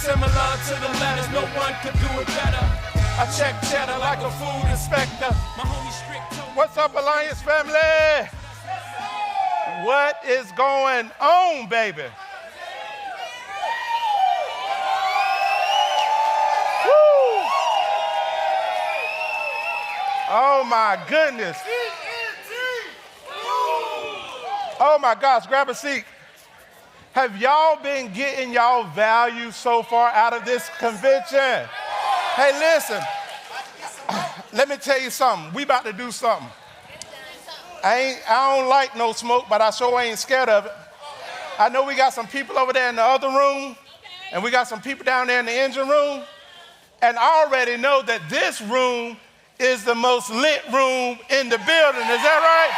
similar to the letters, no one could do it better. I check cheddar like a food inspector. My homie strict told me. What's up, Alliance family? What is going on, baby? Woo! Oh my goodness. Oh my gosh, grab a seat. Have y'all been getting y'all value so far out of this convention? Hey, listen, let me tell you something. We about to do something. I don't like no smoke, but I sure ain't scared of it. I know we got some people over there in the other room, and we got some people down there in the engine room, and I already know that this room is the most lit room in the building. Is that right?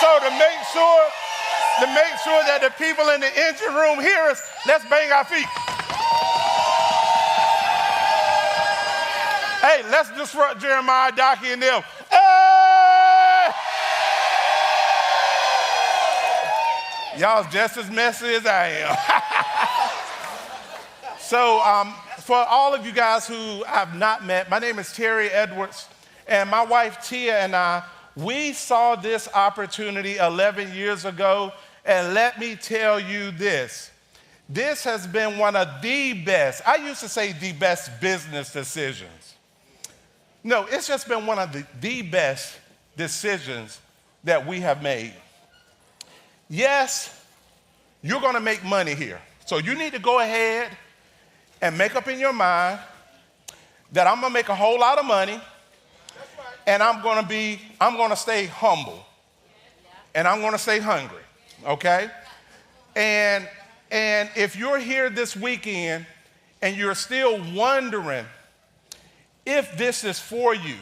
So to make sure that the people in the engine room hear us, let's bang our feet. Hey, let's disrupt Jeremiah, Docky, and them. Hey! Y'all's just as messy as I am. So for all of you guys who I've not met, my name is Terry Edwards, and my wife Tia and I, we saw this opportunity 11 years ago, and let me tell you this. This has been one of the best, I used to say the best business decisions. No, it's just been one of the best decisions that we have made. Yes, you're going to make money here. So you need to go ahead and make up in your mind that I'm going to make a whole lot of money, and I'm going to stay humble, and I'm going to stay hungry, okay? And if you're here this weekend and you're still wondering if this is for you,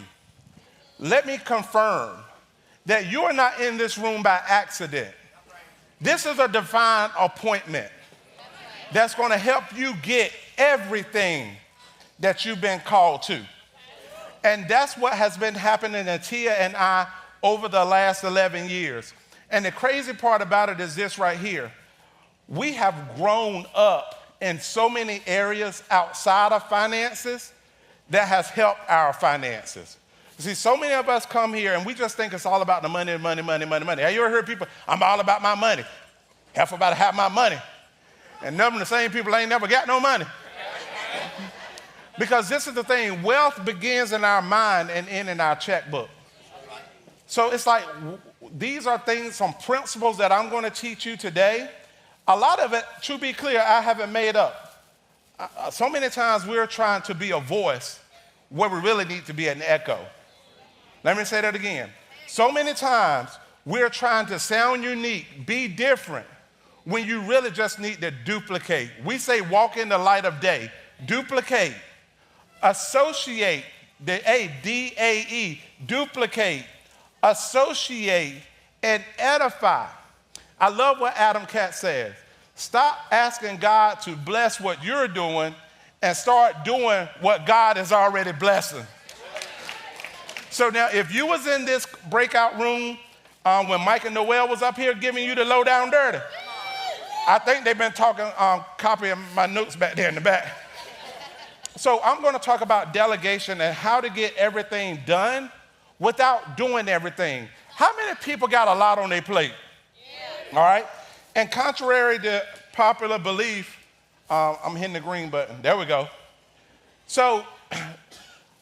let me confirm that you're not in this room by accident. This is a divine appointment that's going to help you get everything that you've been called to. And that's what has been happening to Tia and I over the last 11 years. And the crazy part about it is this right here. We have grown up in so many areas outside of finances that has helped our finances. You see, so many of us come here and we just think it's all about the money, money, money, money, money. Have you ever heard people, I'm all about my money. Half about to have my money. And none of the same people ain't never got no money. Because this is the thing, wealth begins in our mind and ends in our checkbook. So it's like, these are things, some principles that I'm going to teach you today. A lot of it, to be clear, I haven't made up. So many times we're trying to be a voice where we really need to be an echo. Let me say that again. So many times we're trying to sound unique, be different, when you really just need to duplicate. We say walk in the light of day, duplicate, associate, the A, D-A-E, duplicate, associate, and edify. I love what Adam Katz says. Stop asking God to bless what you're doing and start doing what God is already blessing. So now, if you was in this breakout room when Mike and Noel was up here giving you the low down dirty, I think they've been copying my notes back there in the back. So I'm going to talk about delegation and how to get everything done without doing everything. How many people got a lot on their plate? Yeah. All right? And contrary to popular belief, I'm hitting the green button. There we go. So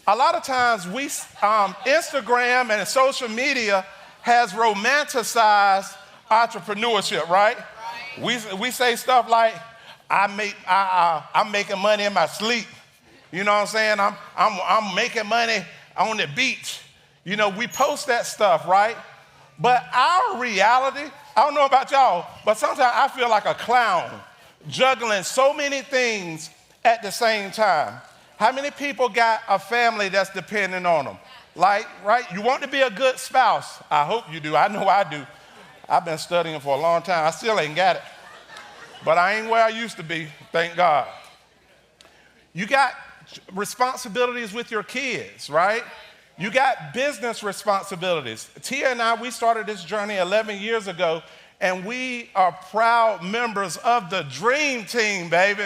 a lot of times Instagram and social media has romanticized entrepreneurship, right? We say stuff like, I'm making money in my sleep. You know what I'm saying? I'm making money on the beach. You know, we post that stuff, right? But our reality, I don't know about y'all, but sometimes I feel like a clown juggling so many things at the same time. How many people got a family that's dependent on them? Like, right? You want to be a good spouse. I hope you do. I know I do. I've been studying for a long time. I still ain't got it. But I ain't where I used to be, thank God. You got responsibilities with your kids, right? You got business responsibilities. Tia and I, we started this journey 11 years ago, And we are proud members of the Dream Team, baby.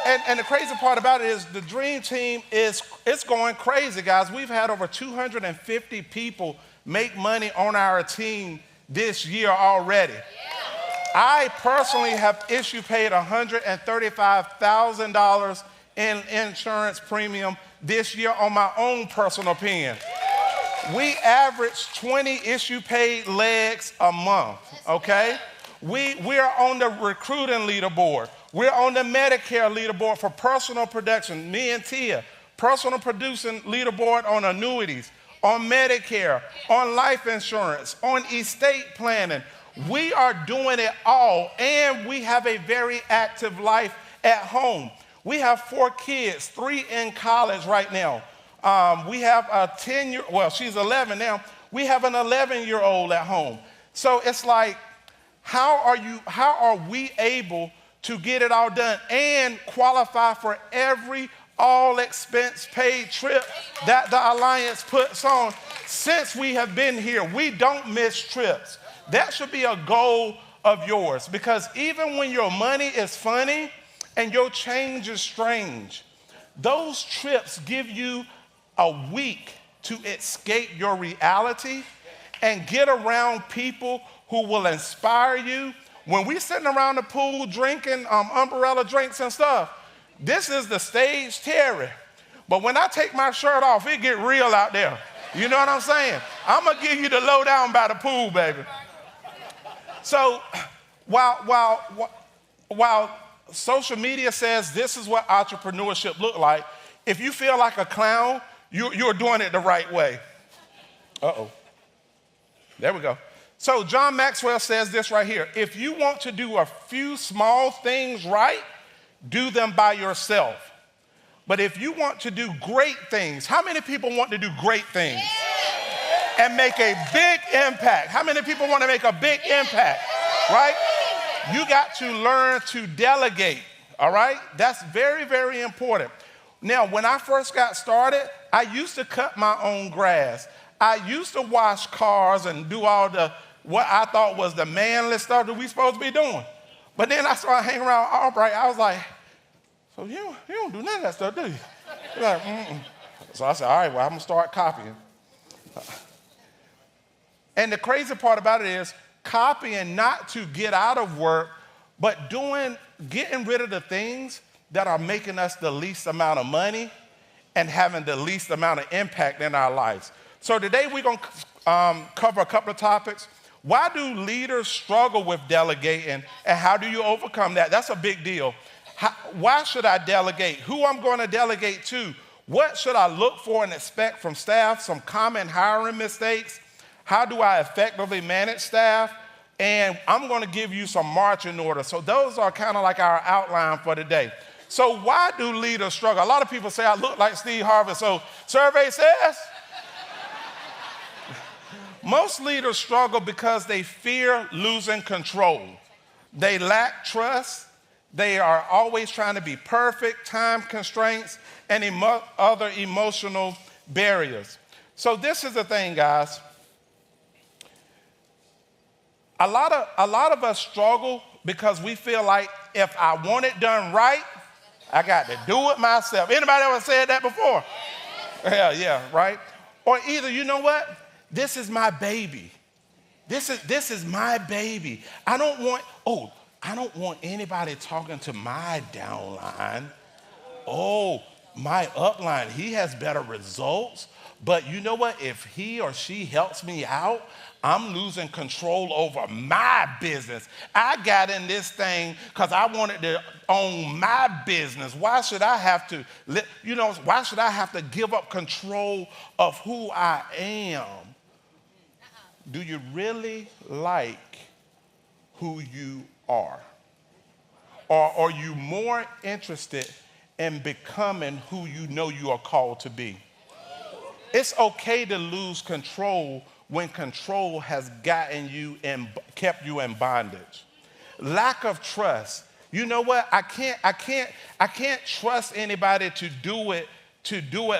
And the crazy part about it is the Dream Team it's going crazy, guys. We've had over 250 people make money on our team this year already. I personally have paid $135,000 in insurance premium this year on my own personal pen. We average 20 issue paid legs a month, okay? We are on the recruiting leaderboard. We're on the Medicare leaderboard for personal production, me and Tia. Personal producing leaderboard on annuities, on Medicare, on life insurance, on estate planning. We are doing it all, and we have a very active life at home. We have 4 kids, 3 in college right now. We have a 10-year, well, she's 11 now. We have an 11-year-old at home. So it's like, how are we able to get it all done and qualify for every all expense paid trip that the Alliance puts on since we have been here? We don't miss trips. That should be a goal of yours, because even when your money is funny and your change is strange, those trips give you a week to escape your reality and get around people who will inspire you. When we sitting around the pool drinking umbrella drinks and stuff, this is the stage Terry. But when I take my shirt off, it get real out there. You know what I'm saying? I'm going to give you the lowdown by the pool, baby. So while social media says this is what entrepreneurship look like, if you feel like a clown, you're doing it the right way. Uh-oh. There we go. So John Maxwell says this right here. If you want to do a few small things right, do them by yourself. But if you want to do great things, how many people want to do great things and make a big impact? How many people want to make a big impact, right? You got to learn to delegate, all right? That's very, very important. Now, when I first got started, I used to cut my own grass. I used to wash cars and do all what I thought was the manly stuff that we supposed to be doing. But then I started hanging around Albright. I was like, so you don't do none of that stuff, do you? He's like, mm-mm. So I said, all right, well, I'm going to start copying. And the crazy part about it is copying not to get out of work, but getting rid of the things that are making us the least amount of money and having the least amount of impact in our lives. So today we're going to cover a couple of topics. Why do leaders struggle with delegating, and how do you overcome that? That's a big deal. Why should I delegate? Who I'm going to delegate to? What should I look for and expect from staff? Some common hiring mistakes. How do I effectively manage staff? And I'm going to give you some marching orders. So those are kind of like our outline for today. So why do leaders struggle? A lot of people say I look like Steve Harvey. So survey says most leaders struggle because they fear losing control. They lack trust. They are always trying to be perfect, time constraints, and other emotional barriers. So this is the thing, guys. A lot of us struggle because we feel like if I want it done right, I got to do it myself. Anybody ever said that before? Yeah, right? Or either, you know what? This is my baby. This is my baby. I don't want anybody talking to my downline. Oh, my upline, he has better results. But you know what? If he or she helps me out, I'm losing control over my business. I got in this thing because I wanted to own my business. Why should I have to, why should I have to give up control of who I am? Do you really like who you are? Or are you more interested in becoming who you know you are called to be? It's okay to lose control when control has gotten you and kept you in bondage. Lack of trust. You know what? I can't trust anybody to do it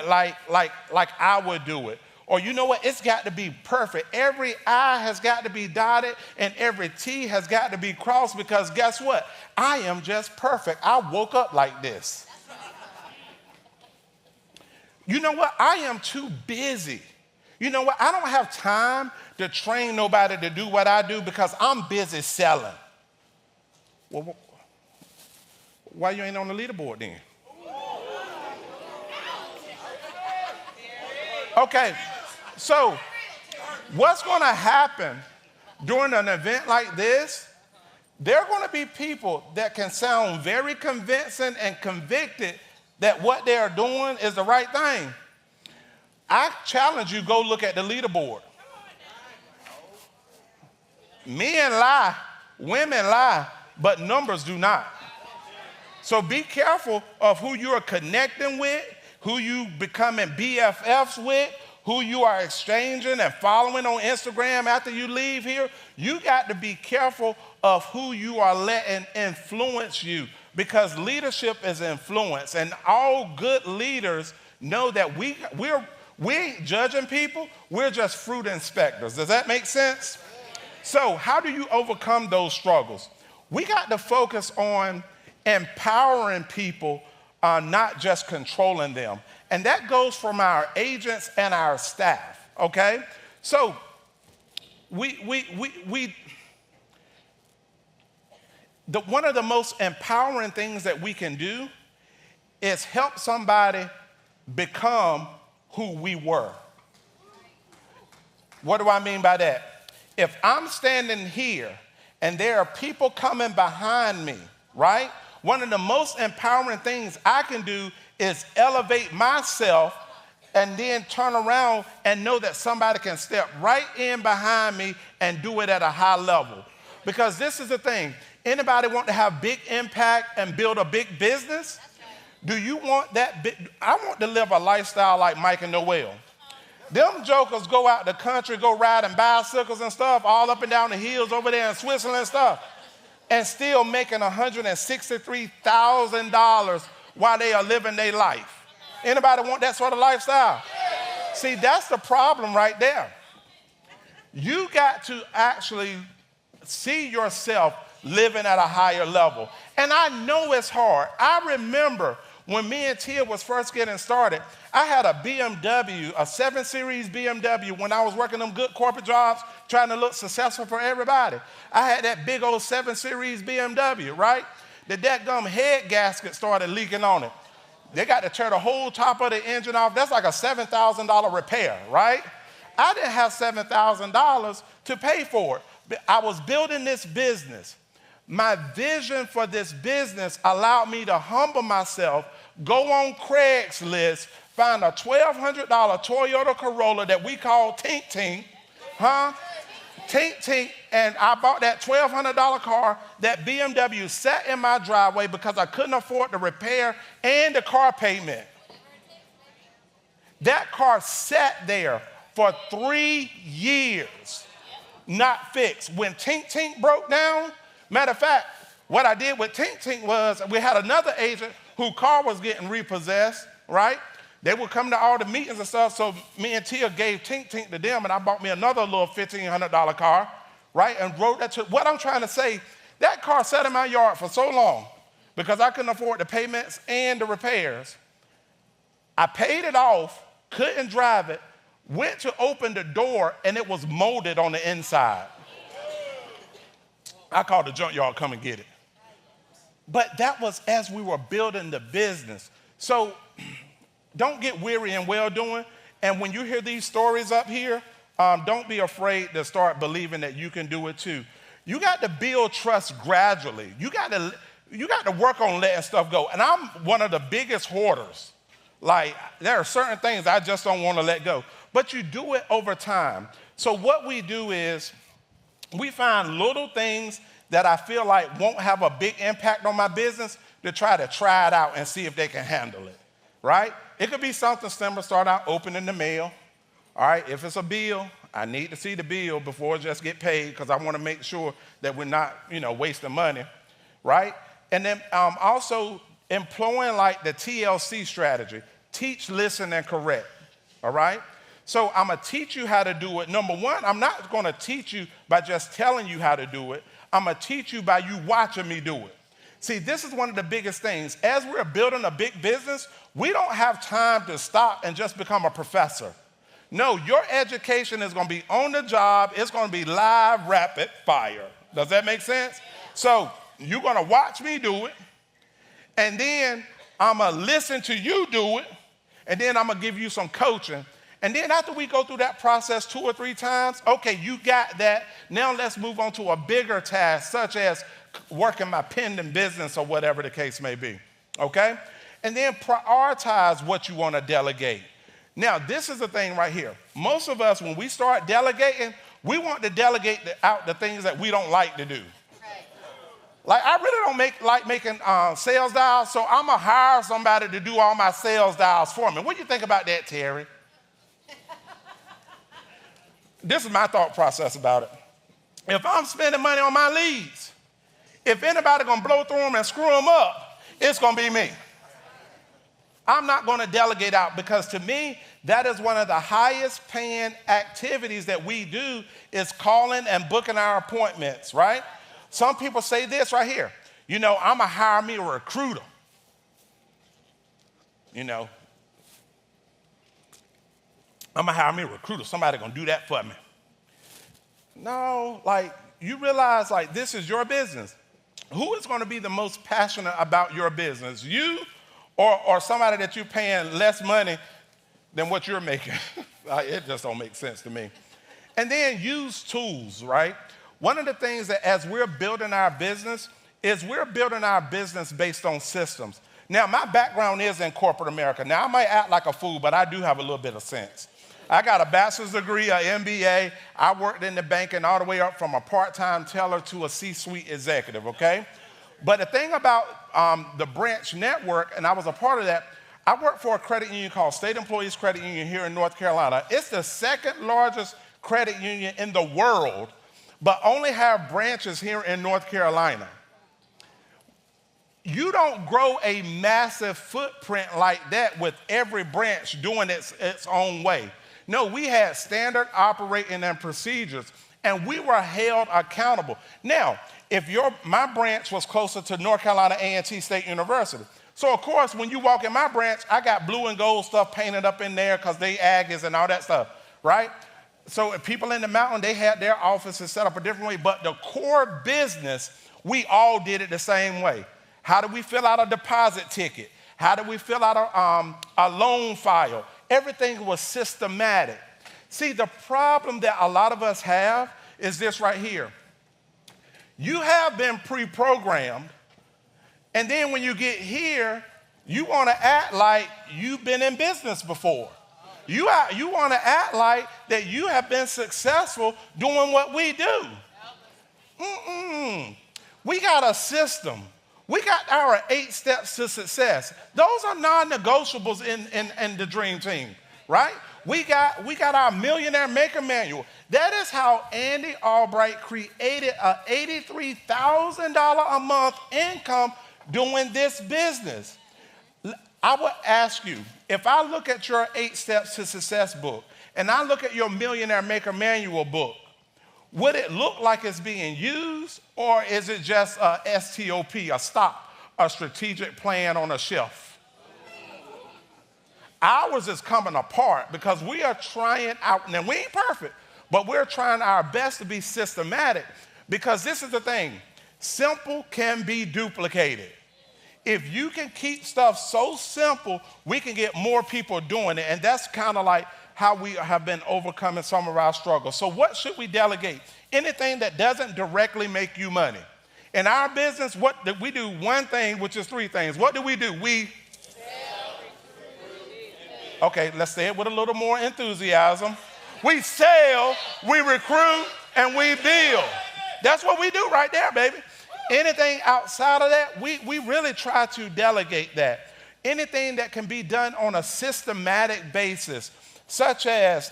like I would do it. Or you know what? It's got to be perfect. Every I has got to be dotted and every T has got to be crossed because guess what? I am just perfect. I woke up like this. You know what? I am too busy. You know what? I don't have time to train nobody to do what I do because I'm busy selling. Well, why you ain't on the leaderboard then? Okay, so what's going to happen during an event like this? There are going to be people that can sound very convincing and convicted that what they are doing is the right thing. I challenge you, go look at the leaderboard. Men lie, women lie, but numbers do not. So be careful of who you are connecting with, who you becoming BFFs with, who you are exchanging and following on Instagram after you leave here. You got to be careful of who you are letting influence you because leadership is influence. And all good leaders know that we ain't judging people, we're just fruit inspectors. Does that make sense? So how do you overcome those struggles? We got to focus on empowering people, not just controlling them. And that goes from our agents and our staff, okay? So one of the most empowering things that we can do is help somebody become who we were. What do I mean by that? If I'm standing here and there are people coming behind me, right? One of the most empowering things I can do is elevate myself and then turn around and know that somebody can step right in behind me and do it at a high level. Because this is the thing. Anybody want to have big impact and build a big business? Do you want that big? I want to live a lifestyle like Mike and Noel. Them jokers go out the country, go riding bicycles and stuff all up and down the hills over there in Switzerland and stuff, and still making $163,000 while they are living their life. Anybody want that sort of lifestyle? See, that's the problem right there. You got to actually see yourself living at a higher level. And I know it's hard. I remember when me and Tia was first getting started, I had a BMW, a 7 Series BMW when I was working them good corporate jobs, trying to look successful for everybody. I had that big old 7 Series BMW, right? The dadgum head gasket started leaking on it. They got to tear the whole top of the engine off. That's like a $7,000 repair, right? I didn't have $7,000 to pay for it. I was building this business. My vision for this business allowed me to humble myself, go on Craigslist, find a $1,200 Toyota Corolla that we call Tink Tink, Tink Tink, and I bought that $1,200 car. That BMW sat in my driveway because I couldn't afford the repair and the car payment. That car sat there for 3 years, not fixed. When Tink Tink broke down, matter of fact, what I did with Tink Tink was we had another agent whose car was getting repossessed, right? They would come to all the meetings and stuff, so me and Tia gave Tink Tink to them, and I bought me another little $1,500 car, right, and wrote that to, what I'm trying to say, that car sat in my yard for so long because I couldn't afford the payments and the repairs. I paid it off, couldn't drive it, went to open the door, and it was molded on the inside. I called the junkyard, come and get it. But that was as we were building the business. So don't get weary in well-doing. And when you hear these stories up here, don't be afraid to start believing that you can do it too. You got to build trust gradually. You got to work on letting stuff go. And I'm one of the biggest hoarders. Like, there are certain things I just don't want to let go. But you do it over time. So what we do is we find little things that I feel like won't have a big impact on my business to try it out and see if they can handle it, right? It could be something simple, start out opening the mail, all right? If it's a bill, I need to see the bill before it just get paid because I want to make sure that we're not, wasting money, right? And then also employing like the TLC strategy, teach, listen, and correct, all right? So I'm going to teach you how to do it. Number one, I'm not going to teach you by just telling you how to do it. I'm going to teach you by you watching me do it. See, this is one of the biggest things. As we're building a big business, we don't have time to stop and just become a professor. No, your education is going to be on the job. It's going to be live, rapid fire. Does that make sense? So you're going to watch me do it, and then I'm going to listen to you do it, and then I'm going to give you some coaching. And then after we go through that process 2 or 3 times, okay, you got that. Now let's move on to a bigger task, such as working my pending business or whatever the case may be, okay? And then prioritize what you want to delegate. Now, this is the thing right here. Most of us, when we start delegating, we want to delegate out the things that we don't like to do. Like, I really don't like making sales dials, so I'm going to hire somebody to do all my sales dials for me. What do you think about that, Terry? This is my thought process about it. If I'm spending money on my leads, if anybody going to blow through them and screw them up, it's going to be me. I'm not going to delegate out, because to me, that is one of the highest paying activities that we do, is calling and booking our appointments, right? Some people say this right here. You know, I'm going to hire me a recruiter. You know, I'm going to hire me a recruiter. Somebody going to do that for me. No, like, you realize, like, this is your business. Who is going to be the most passionate about your business? You or somebody that you're paying less money than what you're making? It just don't make sense to me. And then use tools, right? One of the things that as we're building our business is we're building our business based on systems. Now, my background is in corporate America. Now, I might act like a fool, but I do have a little bit of sense. I got a bachelor's degree, an MBA. I worked in the banking all the way up from a part-time teller to a C-suite executive, okay? But the thing about the branch network, and I was a part of that, I worked for a credit union called State Employees Credit Union here in North Carolina. It's the second largest credit union in the world, but only have branches here in North Carolina. You don't grow a massive footprint like that with every branch doing its own way. No, we had standard operating and procedures, and we were held accountable. Now, if my branch was closer to North Carolina A&T State University, so of course, when you walk in my branch, I got blue and gold stuff painted up in there because they Aggies and all that stuff, right? So if people in the mountain, they had their offices set up a different way, but the core business, we all did it the same way. How do we fill out a deposit ticket? How do we fill out a loan file? Everything was systematic. See, the problem that a lot of us have is this right here. You have been pre-programmed, and then when you get here, you want to act like you've been in business before. You want to act like that you have been successful doing what we do. We got a system. We got our 8 steps to success. Those are non-negotiables in the dream team, right? We got our Millionaire Maker Manual. That is how Andy Albright created an $83,000 a month income doing this business. I would ask you, if I look at your 8 Steps to Success book and I look at your Millionaire Maker Manual book, would it look like it's being used, or is it just a STOP, a strategic plan on a shelf? Ours is coming apart because we are trying out, and we ain't perfect, but we're trying our best to be systematic, because this is the thing, simple can be duplicated. If you can keep stuff so simple, we can get more people doing it, and that's kind of like how we have been overcoming some of our struggles. So what should we delegate? Anything that doesn't directly make you money. In our business, we do one thing, which is 3 things. What do? We sell. Okay, let's say it with a little more enthusiasm. We sell, we recruit, and we build. That's what we do right there, baby. Anything outside of that, we really try to delegate that. Anything that can be done on a systematic basis, such as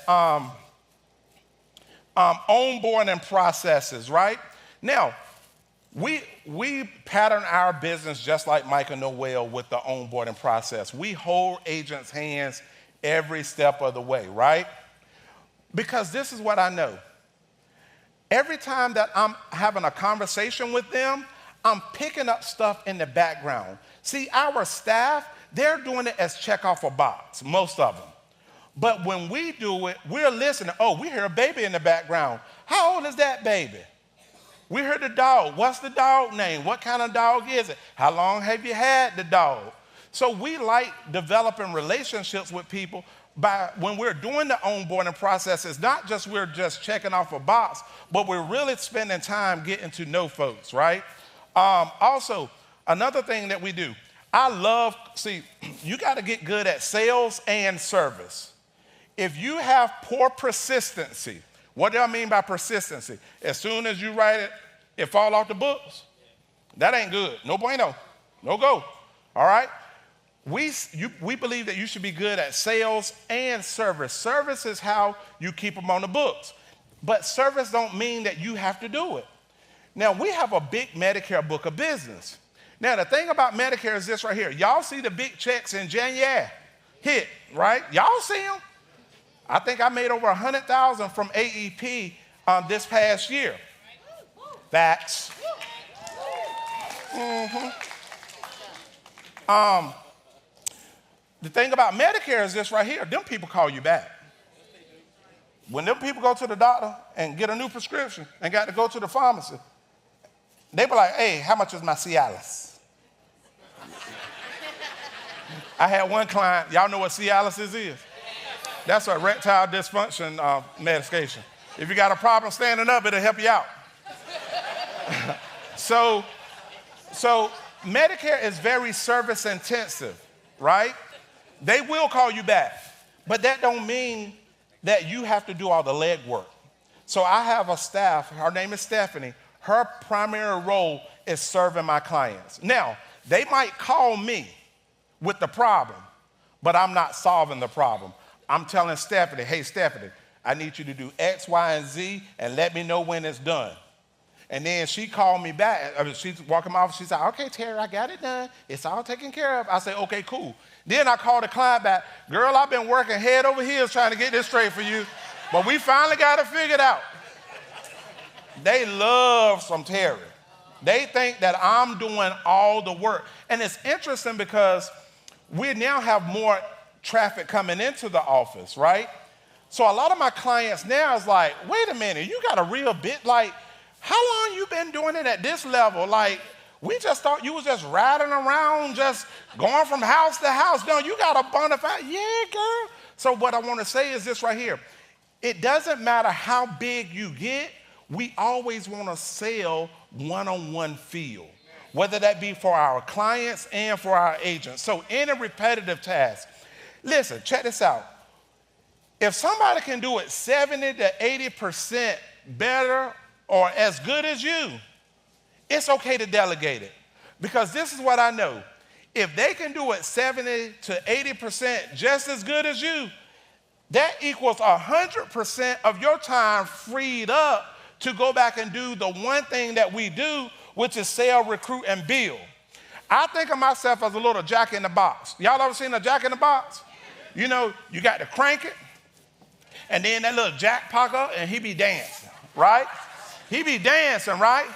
onboarding processes, right? Now, we pattern our business just like Mike and Noel with the onboarding process. We hold agents' hands every step of the way, right? Because this is what I know. Every time that I'm having a conversation with them, I'm picking up stuff in the background. See, our staff, they're doing it as check off a box, most of them. But when we do it, we're listening. Oh, we hear a baby in the background. How old is that baby? We heard the dog. What's the dog name? What kind of dog is it? How long have you had the dog? So we like developing relationships with people by when we're doing the onboarding process. It's not just we're just checking off a box, but we're really spending time getting to know folks, right? Also, another thing that we do, you got to get good at sales and service. If you have poor persistency, what do I mean by persistency? As soon as you write it, it fall off the books. That ain't good. No bueno. No go. All right? We believe that you should be good at sales and service. Service is how you keep them on the books. But service don't mean that you have to do it. Now, we have a big Medicare book of business. Now, the thing about Medicare is this right here. Y'all see the big checks in January hit, right? Y'all see them? I think I made over $100,000 from AEP this past year. Facts. The thing about Medicare is this right here. Them people call you back. When them people go to the doctor and get a new prescription and got to go to the pharmacy, they be like, hey, how much is my Cialis? I had one client, y'all know what Cialis is? That's a erectile dysfunction medication. If you got a problem standing up, it'll help you out. So Medicare is very service intensive, right? They will call you back, but that don't mean that you have to do all the legwork. So I have a staff, her name is Stephanie. Her primary role is serving my clients. Now, they might call me with the problem, but I'm not solving the problem. I'm telling Stephanie, hey, Stephanie, I need you to do X, Y, and Z, and let me know when it's done. And then she called me back. She's walking my office. She said, okay, Terry, I got it done. It's all taken care of. I said, okay, cool. Then I called the client back. Girl, I've been working head over heels trying to get this straight for you, but we finally got it figured out. They love some Terry. They think that I'm doing all the work. And it's interesting because we now have more traffic coming into the office, right? So a lot of my clients now is like, wait a minute, you got a real bit, like, how long you been doing it at this level? Like, we just thought you was just riding around, just going from house to house. No, you got a bona fide, yeah, girl. So what I want to say is this right here. It doesn't matter how big you get, we always want to sell one-on-one feel, whether that be for our clients and for our agents. So any repetitive task, listen, check this out. If somebody can do it 70 to 80% better or as good as you, it's okay to delegate it. Because this is what I know. If they can do it 70 to 80% just as good as you, that equals 100% of your time freed up to go back and do the one thing that we do, which is sell, recruit, and build. I think of myself as a little jack in the box. Y'all ever seen a jack in the box? You know, you got to crank it, and then that little jack pop up, and he be dancing, right? He be dancing, right?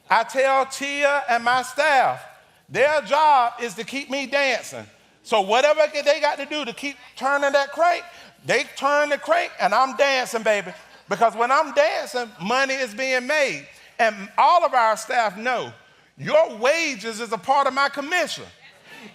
I tell Tia and my staff, their job is to keep me dancing. So whatever they got to do to keep turning that crank, they turn the crank, and I'm dancing, baby. Because when I'm dancing, money is being made. And all of our staff know your wages is a part of my commission.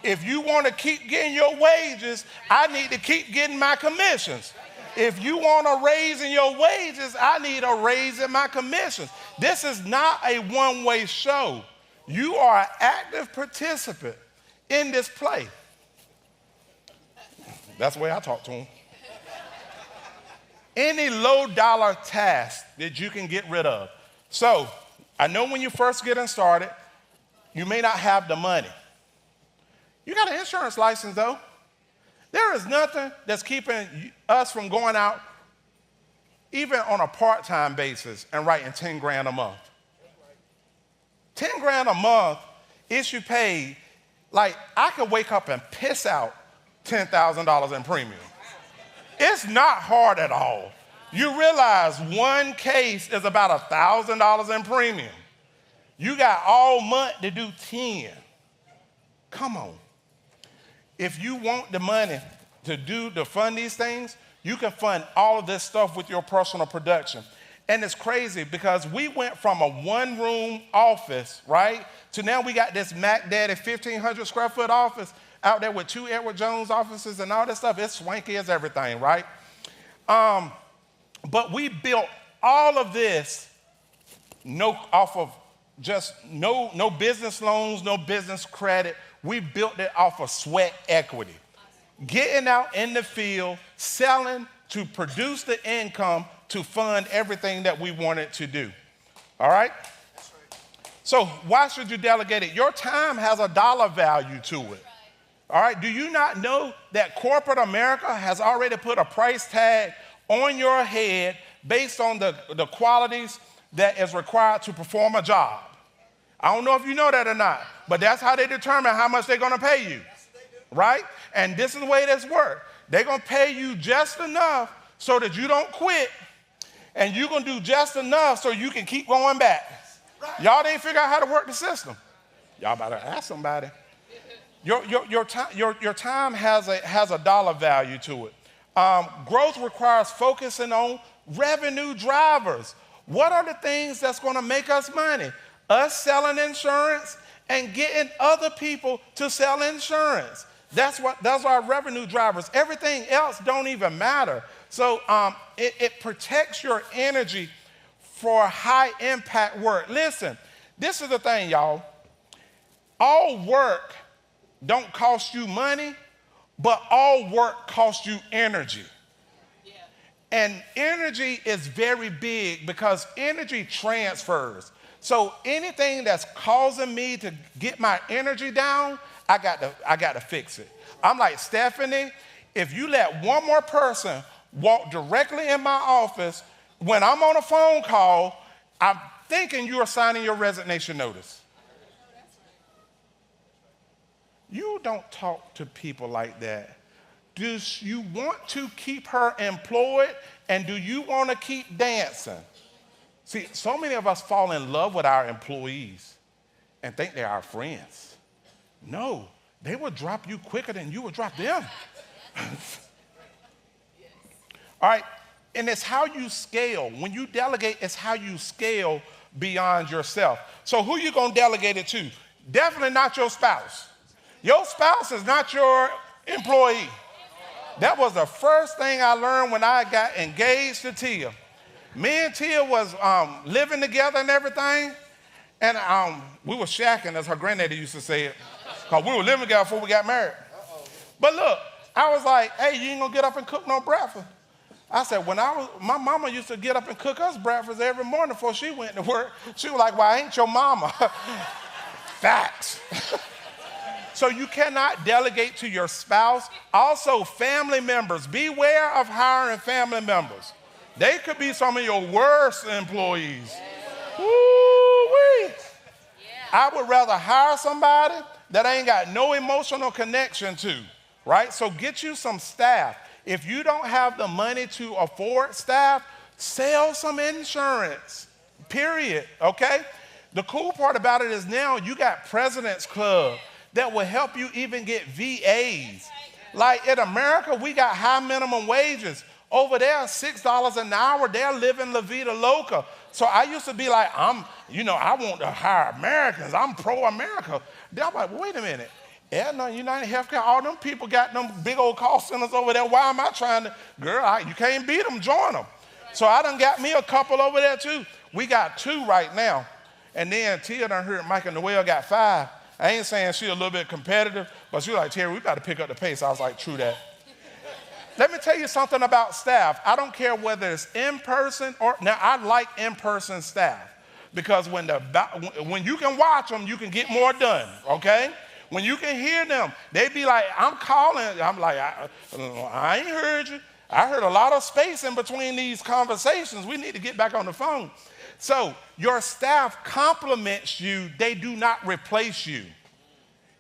If you want to keep getting your wages, I need to keep getting my commissions. If you want a raise in your wages, I need a raise in my commissions. This is not a one-way show. You are an active participant in this play. That's the way I talk to them. Any low-dollar task that you can get rid of. So, I know when you're first getting started, you may not have the money. You got an insurance license, though. There is nothing that's keeping us from going out, even on a part-time basis, and writing 10 grand a month. 10 grand a month, issue paid, like I could wake up and piss out $10,000 in premium. It's not hard at all. You realize one case is about $1,000 in premium. You got all month to do 10. Come on. If you want the money to fund these things, you can fund all of this stuff with your personal production. And it's crazy because we went from a one-room office, right, to now we got this Mac Daddy 1,500 square foot office out there with 2 Edward Jones offices and all that stuff. It's swanky as everything, right? But we built all of this off of just no business loans, no business credit. We built it off of sweat equity. Getting out in the field, selling to produce the income to fund everything that we wanted to do. All right? So why should you delegate it? Your time has a dollar value to it. All right? Do you not know that corporate America has already put a price tag on your head based on the qualities that is required to perform a job? I don't know if you know that or not, but that's how they determine how much they're going to pay you, right? And this is the way this works. They're going to pay you just enough so that you don't quit, and you're going to do just enough so you can keep going back. Y'all didn't figure out how to work the system. Y'all better ask somebody. Your time has a dollar value to it. Growth requires focusing on revenue drivers. What are the things that's going to make us money? Us selling insurance and getting other people to sell insurance. Those are revenue drivers. Everything else don't even matter. So it protects your energy for high impact work. Listen, this is the thing, y'all. All work don't cost you money, but all work costs you energy. Yeah. And energy is very big because energy transfers. So anything that's causing me to get my energy down, I got to fix it. I'm like, Stephanie, if you let one more person walk directly in my office when I'm on a phone call, I'm thinking you are signing your resignation notice. You don't talk to people like that. Do you want to keep her employed, and do you want to keep dancing? See, so many of us fall in love with our employees and think they're our friends. No, they will drop you quicker than you will drop them. All right, and it's how you scale. When you delegate, it's how you scale beyond yourself. So who you going to delegate it to? Definitely not your spouse. Your spouse is not your employee. That was the first thing I learned when I got engaged to Tia. Me and Tia was living together and everything, and we were shacking, as her granddaddy used to say it, because we were living together before we got married. But look, I was like, hey, you ain't gonna get up and cook no breakfast. I said, my mama used to get up and cook us breakfast every morning before she went to work. She was like, well, I ain't your mama. Facts. So you cannot delegate to your spouse. Also, family members. Beware of hiring family members. They could be some of your worst employees. Woo-wee. Yeah. I would rather hire somebody that I ain't got no emotional connection to, right? So get you some staff. If you don't have the money to afford staff, sell some insurance, period, okay? The cool part about it is now you got President's Club that will help you even get VAs. Like in America, we got high minimum wages. Over there, $6 an hour, they're living La Vida Loca. So I used to be like, I want to hire Americans. I'm pro-America. They're like, wait a minute. Aetna, United Healthcare, all them people got them big old call centers over there. Why am I trying to? Girl, you can't beat them, join them. So I done got me a couple over there too. We got 2 right now. And then Tia done heard Mike and Noel got 5. I ain't saying she a little bit competitive, but she was like, Terry, we got to pick up the pace. I was like, true that. Let me tell you something about staff. I don't care whether it's in person or, now I like in-person staff because when you can watch them, you can get more done, okay? When you can hear them, they be like, I'm calling. I'm like, I ain't heard you. I heard a lot of space in between these conversations. We need to get back on the phone. So your staff complements you. They do not replace you.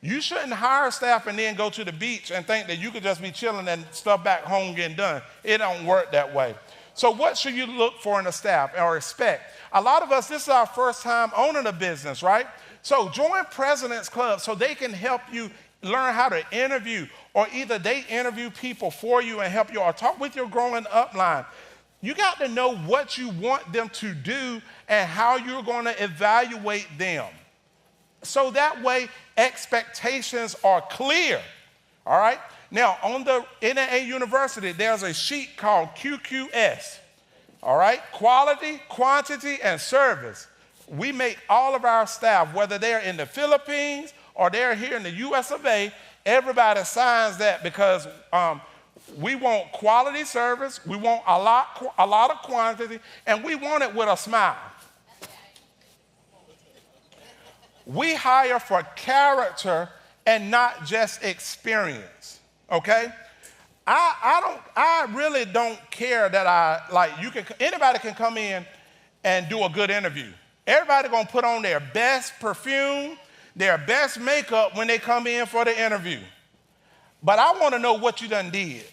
You shouldn't hire staff and then go to the beach and think that you could just be chilling and stuff back home getting done. It don't work that way. So what should you look for in a staff or expect? A lot of us, this is our first time owning a business, right? So join President's Club so they can help you learn how to interview, or either they interview people for you and help you, or talk with your growing upline. You got to know what you want them to do and how you're going to evaluate them. So that way, expectations are clear, all right? Now, on the NAA University, there's a sheet called QQS, all right? Quality, quantity, and service. We make all of our staff, whether they're in the Philippines or they're here in the US of A, everybody signs that because we want quality service, we want a lot of quantity, and we want it with a smile. We hire for character and not just experience, okay? I really don't care that anybody can come in and do a good interview. Everybody gonna put on their best perfume, their best makeup when they come in for the interview. But I wanna know what you done did,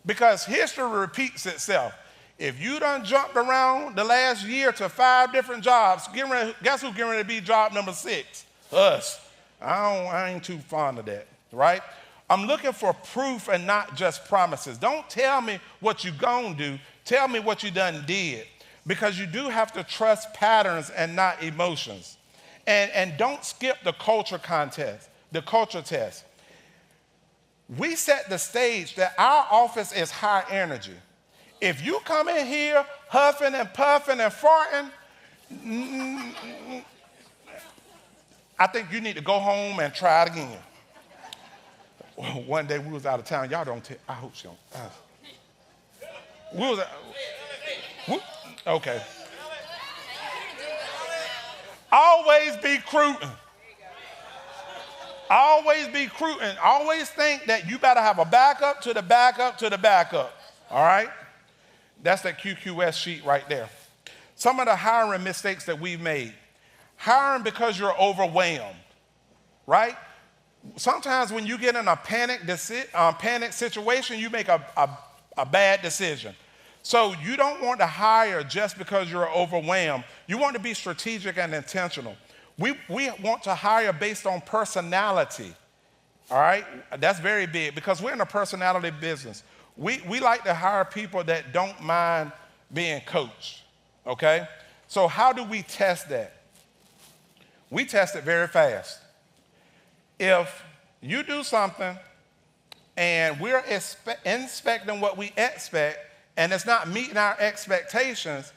because history repeats itself. If you done jumped around the last year to 5 different jobs, guess who's getting ready to be job number 6? Us. I ain't too fond of that, right? I'm looking for proof and not just promises. Don't tell me what you gonna do. Tell me what you done did, because you do have to trust patterns and not emotions. And don't skip the culture test. We set the stage that our office is high energy. If you come in here huffing and puffing and farting, I think you need to go home and try it again. One day we was out of town. Y'all don't tell. I hope she don't. We was okay. Always be recruiting. Always be recruiting. Always think that you better have a backup to the backup to the backup. All right? That's that QQS sheet right there. Some of the hiring mistakes that we've made. Hiring because you're overwhelmed, right? Sometimes when you get in a panic situation, you make a bad decision. So you don't want to hire just because you're overwhelmed. You want to be strategic and intentional. We want to hire based on personality, all right? That's very big, because we're in a personality business. We like to hire people that don't mind being coached, okay? So how do we test that? We test it very fast. If you do something and we're inspecting what we expect and it's not meeting our expectations,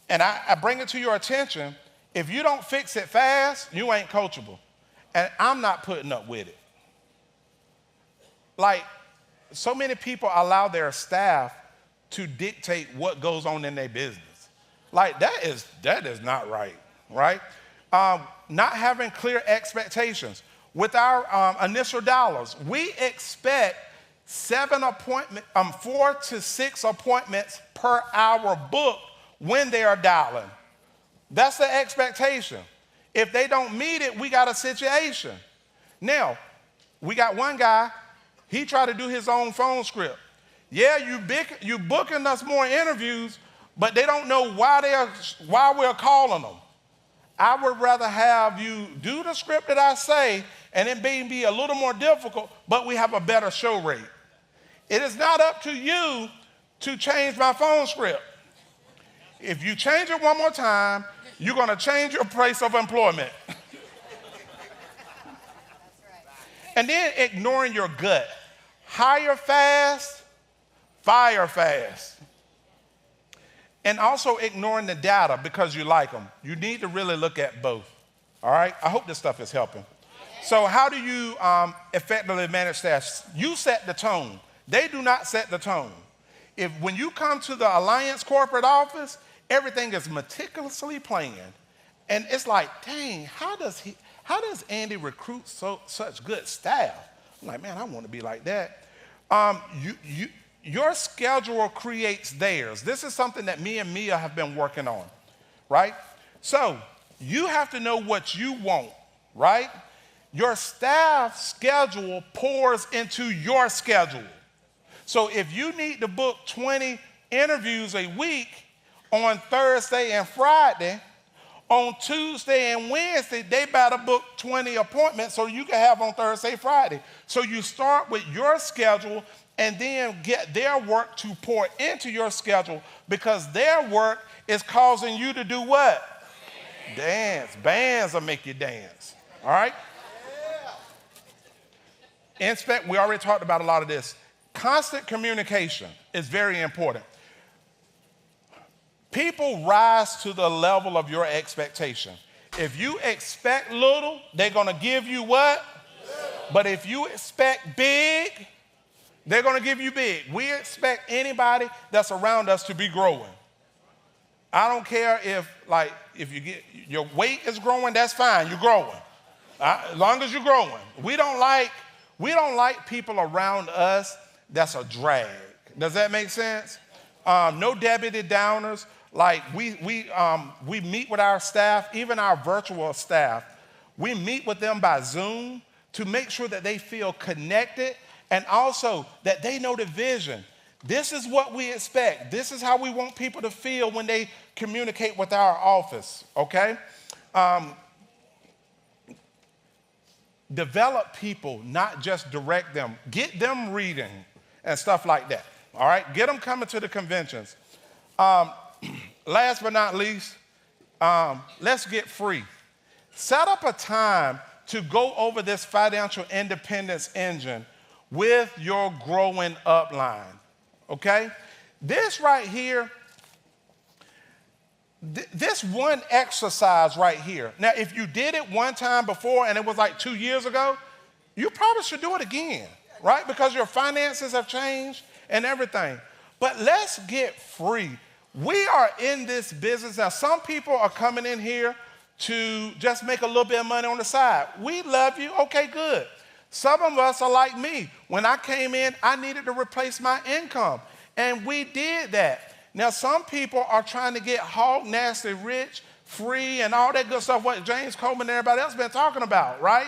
and I bring it to your attention, if you don't fix it fast, you ain't coachable. And I'm not putting up with it. Like, so many people allow their staff to dictate what goes on in their business. Like, that is not right, right? Not having clear expectations. With our initial dollars, we expect 4 to 6 appointments per hour booked when they are dialing. That's the expectation. If they don't meet it, we got a situation. Now, we got one guy, he tried to do his own phone script. Yeah, you booking us more interviews, but they don't know why we're calling them. I would rather have you do the script that I say, and it may be a little more difficult, but we have a better show rate. It is not up to you to change my phone script. If you change it one more time, you're going to change your place of employment. And then ignoring your gut. Hire fast, fire fast. And also ignoring the data because you like them. You need to really look at both. All right? I hope this stuff is helping. So how do you effectively manage staff? You set the tone. They do not set the tone. When you come to the Alliance corporate office, everything is meticulously planned. And it's like, dang, how does Andy recruit such good staff? I'm like, man, I want to be like that. Your schedule creates theirs. This is something that me and Mia have been working on, right? So you have to know what you want, right? Your staff schedule pours into your schedule. So if you need to book 20 interviews a week on Thursday and Friday. On Tuesday and Wednesday, they better book 20 appointments so you can have on Thursday, Friday. So you start with your schedule and then get their work to pour into your schedule, because their work is causing you to do what? Dance. Bands will make you dance. All right? Inspect, we already talked about a lot of this. Constant communication is very important. People rise to the level of your expectation. If you expect little, they're going to give you what? But if you expect big, they're going to give you big. We expect anybody that's around us to be growing. I don't care if you get your weight is growing, that's fine. You're growing. As long as you're growing. We don't like people around us that's a drag. Does that make sense? No Debbie Downers. Like we meet with our staff, even our virtual staff. We meet with them by Zoom to make sure that they feel connected and also that they know the vision. This is what we expect. This is how we want people to feel when they communicate with our office, okay? Develop people, not just direct them. Get them reading and stuff like that, all right? Get them coming to the conventions. Last but not least, let's get free. Set up a time to go over this financial independence engine with your growing upline, okay? This right here, this one exercise right here. Now, if you did it one time before and it was like 2 years ago, you probably should do it again, right? Because your finances have changed and everything. But let's get free. We are in this business. Now, some people are coming in here to just make a little bit of money on the side. We love you. Okay, good. Some of us are like me. When I came in, I needed to replace my income, and we did that. Now, some people are trying to get hog nasty rich, free, and all that good stuff, what James Coleman and everybody else been talking about, right?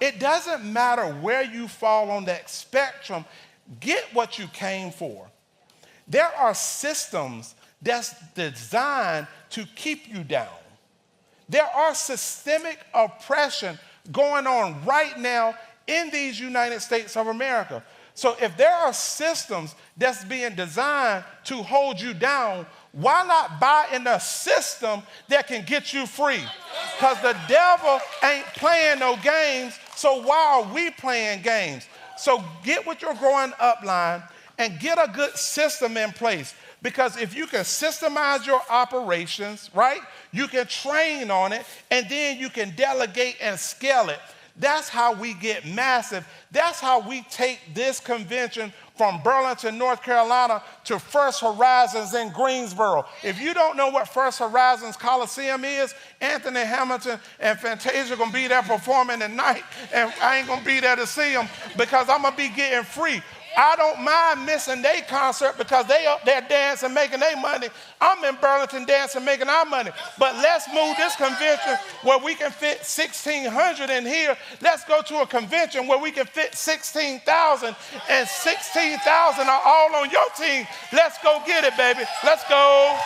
It doesn't matter where you fall on that spectrum. Get what you came for. There are systems that's designed to keep you down. There are systemic oppression going on right now in these United States of America. So if there are systems that's being designed to hold you down, why not buy in a system that can get you free? Because the devil ain't playing no games, so why are we playing games? So get with your growing upline and get a good system in place. Because if you can systemize your operations, right, you can train on it, and then you can delegate and scale it. That's how we get massive. That's how we take this convention from Burlington, North Carolina to First Horizons in Greensboro. If you don't know what First Horizons Coliseum is, Anthony Hamilton and Fantasia are going to be there performing tonight, and I ain't going to be there to see them because I'm going to be getting free. I don't mind missing their concert because they up there dancing, making their money. I'm in Burlington dancing, making our money. But let's move this convention where we can fit 1,600 in here. Let's go to a convention where we can fit 16,000, and 16,000 are all on your team. Let's go get it, baby. Let's go.